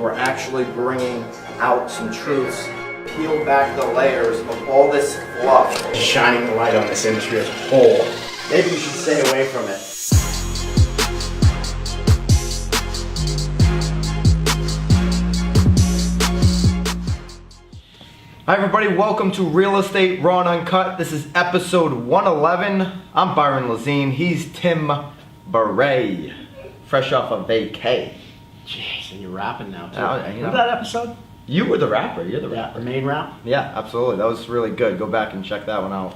we're actually bringing out some truths, peel back the layers of all this fluff. Shining the light on this industry as a whole. Maybe you should stay away from it. Hi everybody, welcome to Real Estate Raw and Uncut. This is episode 111. I'm Byron Lazine, he's Tim Beret, fresh off of vacay. Jeez, and you're rapping now too. Remember that episode? You were the rapper, you're the rapper. The main rap? Yeah, absolutely, that was really good. Go back and check that one out.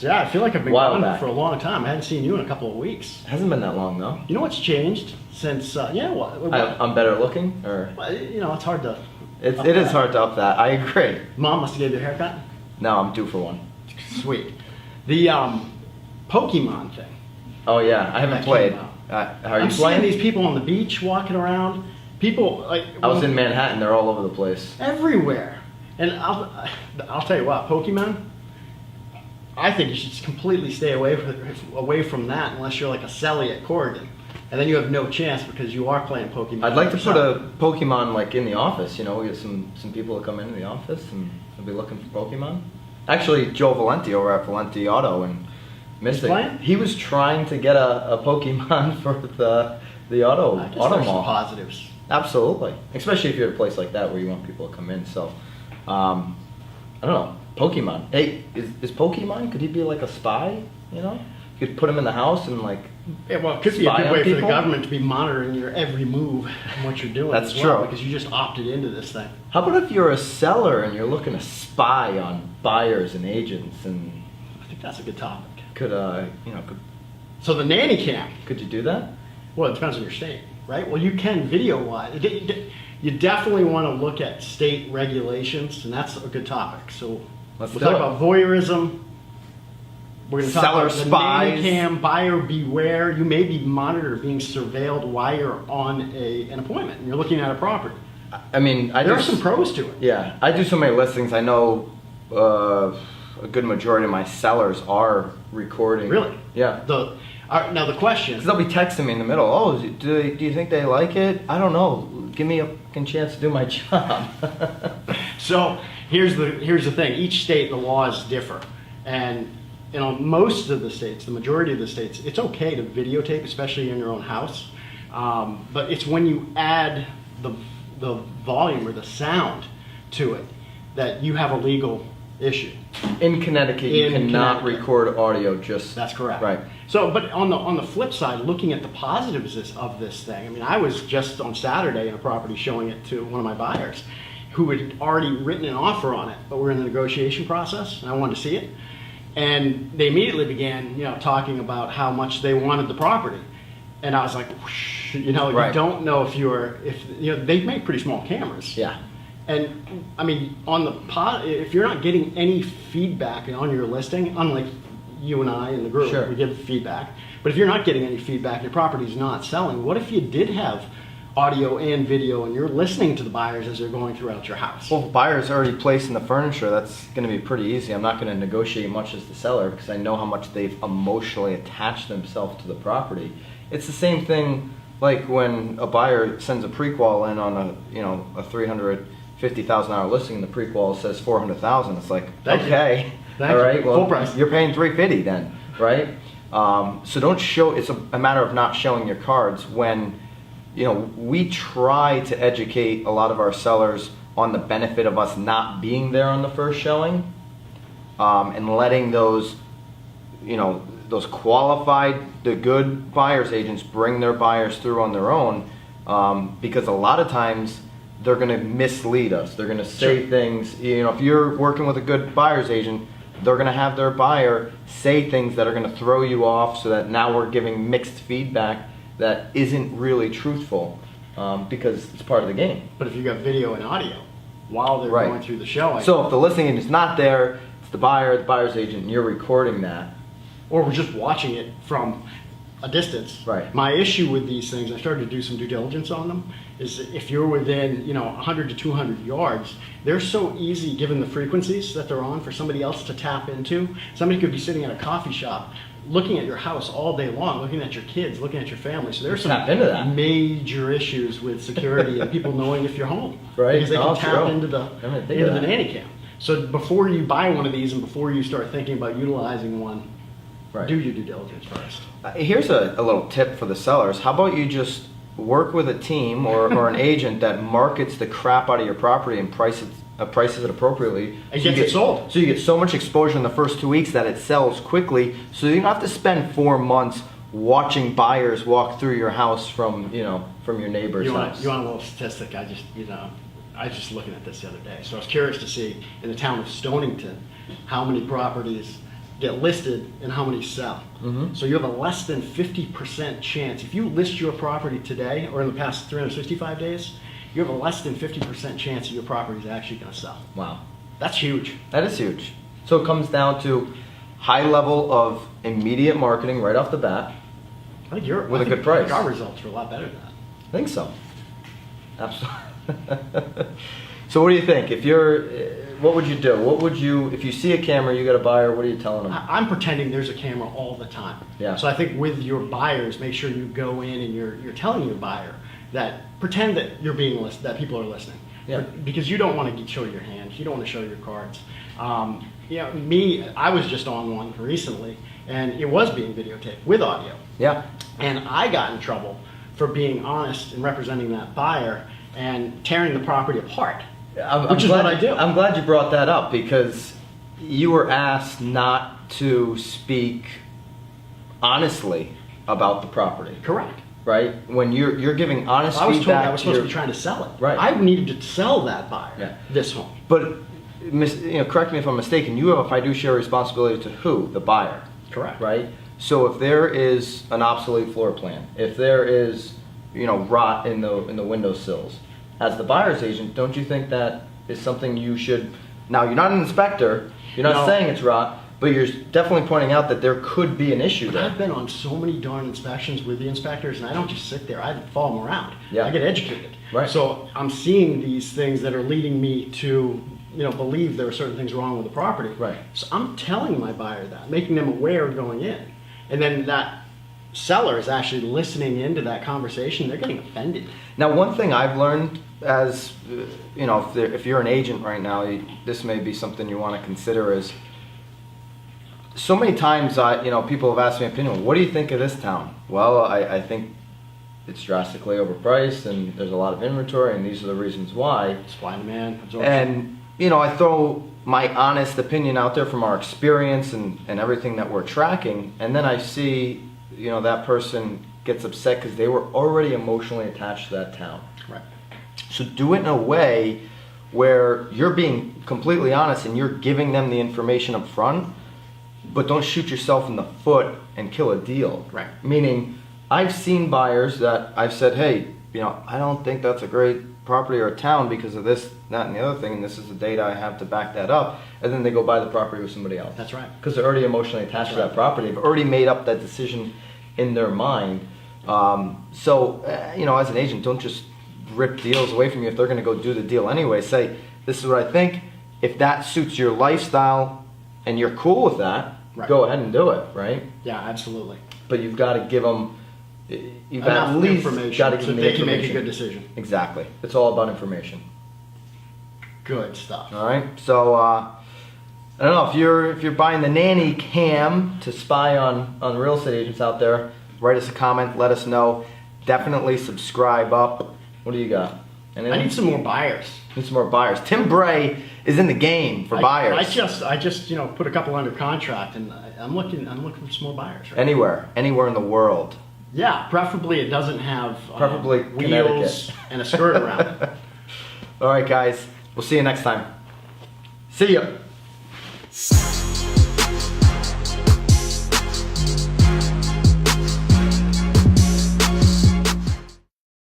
Yeah, I feel like I've been gone for a long time. I hadn't seen you in a couple of weeks. Hasn't been that long though. You know what's changed since, I'm better looking, or? Well, you know, it's hard to... It is hard to up that, I agree. Mom must have gave you a haircut? No, I'm due for one. Sweet. The Pokemon thing. Oh yeah, I haven't played. How are you playing? Seeing these people on the beach walking around. People like... I was in Manhattan, they're all over the place. Everywhere. And I'll tell you what, Pokemon, I think you should completely stay away from that unless you're like a Selly at Corrigan. And then you have no chance because you are playing Pokemon. I'd like to put a Pokemon like in the office, you know, we get some people that come into the office and they'll be looking for Pokemon. Actually, Joe Valenti over at Valenti Auto and Mystic, he was trying to get a Pokemon for the auto mall. Some positives. Absolutely. Especially if you're at a place like that where you want people to come in. So, I don't know, Pokemon. Hey, is Pokemon, could he be like a spy, you know? You could put him in the house and like... Yeah, well, it could be a good way for the government to be monitoring your every move and what you're doing. That's true. Because you just opted into this thing. How about if you're a seller and you're looking to spy on buyers and agents and... I think that's a good topic. So the nanny cam. Could you do that? Well, it depends on your state, right? Well, you can video-wise. You definitely want to look at state regulations, and that's a good topic. So we'll talk about voyeurism. We're going to talk about the nanny cam, buyer beware. You may be monitored, being surveilled while you're on an appointment and you're looking at a property. I mean, there are some pros to it. Yeah, I do so many listings. I know a good majority of my sellers are recording. Really? Yeah. Now the question... Because they'll be texting me in the middle. Oh, do you think they like it? I don't know. Give me a fucking chance to do my job. So here's the thing. Each state, the laws differ. And you know, most of the states, the majority of the states, it's okay to videotape, especially in your own house. But it's when you add the volume or the sound to it that you have a legal issue. In Connecticut, you cannot record audio. That's correct. Right. So, but on the flip side, looking at the positives of this thing, I mean, I was just on Saturday in a property showing it to one of my buyers who had already written an offer on it, but we're in the negotiation process, and I wanted to see it. And they immediately began, you know, talking about how much they wanted the property, and I was like, whoosh, you know, you don't know if they make pretty small cameras. Yeah. And I mean, if you're not getting any feedback on your listing, unlike you and I in the group, we give feedback. But if you're not getting any feedback, your property's not selling. What if you did have audio and video and you're listening to the buyers as they're going throughout your house? Well, if the buyer's already placing the furniture, that's going to be pretty easy. I'm not going to negotiate much as the seller because I know how much they've emotionally attached themselves to the property. It's the same thing like when a buyer sends a pre-qual in on a $350,000 listing and the pre-qual says $400,000. It's like, okay, all right, well, full price. You're paying $350 then, right? So don't show. It's a matter of not showing your cards when. You know, we try to educate a lot of our sellers on the benefit of us not being there on the first showing, and letting those qualified, the good buyer's agents bring their buyers through on their own, because a lot of times they're going to mislead us. They're going to say things, you know, if you're working with a good buyer's agent, they're going to have their buyer say things that are going to throw you off so that now we're giving mixed feedback that isn't really truthful, because it's part of the game. But if you got video and audio while they're going through the showing. So if the listing agent's not there, it's the buyer's agent, and you're recording that. Or we're just watching it from a distance. Right. My issue with these things, I started to do some due diligence on them, is if you're within 100 to 200 yards, they're so easy given the frequencies that they're on for somebody else to tap into. Somebody could be sitting at a coffee shop looking at your house all day long, looking at your kids, looking at your family. So there's some Tap into that. major issues with security and people knowing if you're home. Right. Because they can Oh, tap true. into the I didn't think of that. nanny cam. So before you buy one of these and before you start thinking about utilizing one, Right. do your due diligence first. Here's a little tip for the sellers. How about you just work with a team or an agent that markets the crap out of your property and prices it appropriately. And So you gets it sold. So you get so much exposure in the first 2 weeks that it sells quickly. So you don't have to spend 4 months watching buyers walk through your house from your neighbor's You want house. a little statistic? I was just looking at this the other day. So I was curious to see in the town of Stonington how many properties get listed and how many sell. Mm-hmm. So you have a less than 50% chance. If you list your property today or in the past 365 days, you have a less than 50% chance that your property is actually going to sell. Wow. That's huge. That is huge. So it comes down to high level of immediate marketing right off the bat. I think With a good price. I think our results are a lot better than that. I think so. Absolutely. So what do you think? What would you do? If you see a camera, you got a buyer, what are you telling them? I'm pretending there's a camera all the time. Yeah. So I think with your buyers, make sure you go in and you're telling your buyer that pretend that you're being that people are listening. Yeah. Because you don't want to show your hand. You don't want to show your cards. I was just on one recently, and it was being videotaped with audio. Yeah. And I got in trouble for being honest and representing that buyer and tearing the property apart. Which is what I do. I'm glad you brought that up because you were asked not to speak honestly about the property, Correct. right? When you're giving honest I was told feedback, I was supposed to be trying to sell it. Right. I needed to sell that buyer this home. But correct me if I'm mistaken. You have a fiduciary responsibility to who? The buyer. Correct. Right. So if there is an obsolete floor plan, if there is rot in the windowsills, as the buyer's agent, don't you think that is something you should? Now you're not an inspector. You're not No. saying it's rot, but you're definitely pointing out that there could be an issue there. I've been on so many darn inspections with the inspectors, and I don't just sit there. I follow them around. Yeah. I get educated. Right. So I'm seeing these things that are leading me to believe there are certain things wrong with the property. Right. So I'm telling my buyer that, making them aware going in. And then that seller is actually listening into that conversation. They're getting offended. Now, one thing I've learned as, if you're an agent right now, this may be something you want to consider is, so many times, people have asked me opinion, what do you think of this town? Well, I think it's drastically overpriced and there's a lot of inventory and these are the reasons why. Supply and demand, absorption. And, I throw my honest opinion out there from our experience and everything that we're tracking, and then I see, that person gets upset because they were already emotionally attached to that town. Right. So do it in a way where you're being completely honest and you're giving them the information up front, but don't shoot yourself in the foot and kill a deal. Right. Meaning, I've seen buyers that I've said, hey, I don't think that's a great property or a town because of this, that, and the other thing, and this is the data I have to back that up, and then they go buy the property with somebody else. That's right. Because they're already emotionally attached to that property. They've already made up that decision in their mind. As an agent, don't just rip deals away from you if they're going to go do the deal anyway. Say, this is what I think. If that suits your lifestyle and you're cool with that, Right. go ahead and do it, right? Yeah, absolutely. But you've got to give them, you've Enough at least information got to give so them the they can make a information. good decision. Exactly. It's all about information. Good stuff. All right. So I don't know if you're buying the Nanny cam to spy on real estate agents out there. Write us a comment. Let us know. Definitely subscribe up. What do you got? Anything? I need some more buyers. Need some more buyers. Tim Bray is in the game for buyers. I just put a couple under contract, and I'm looking for some more buyers. Right? Anywhere in the world. Yeah, preferably it doesn't have Preferably wheels Connecticut. and a skirt around it. All right, guys. We'll see you next time. See ya.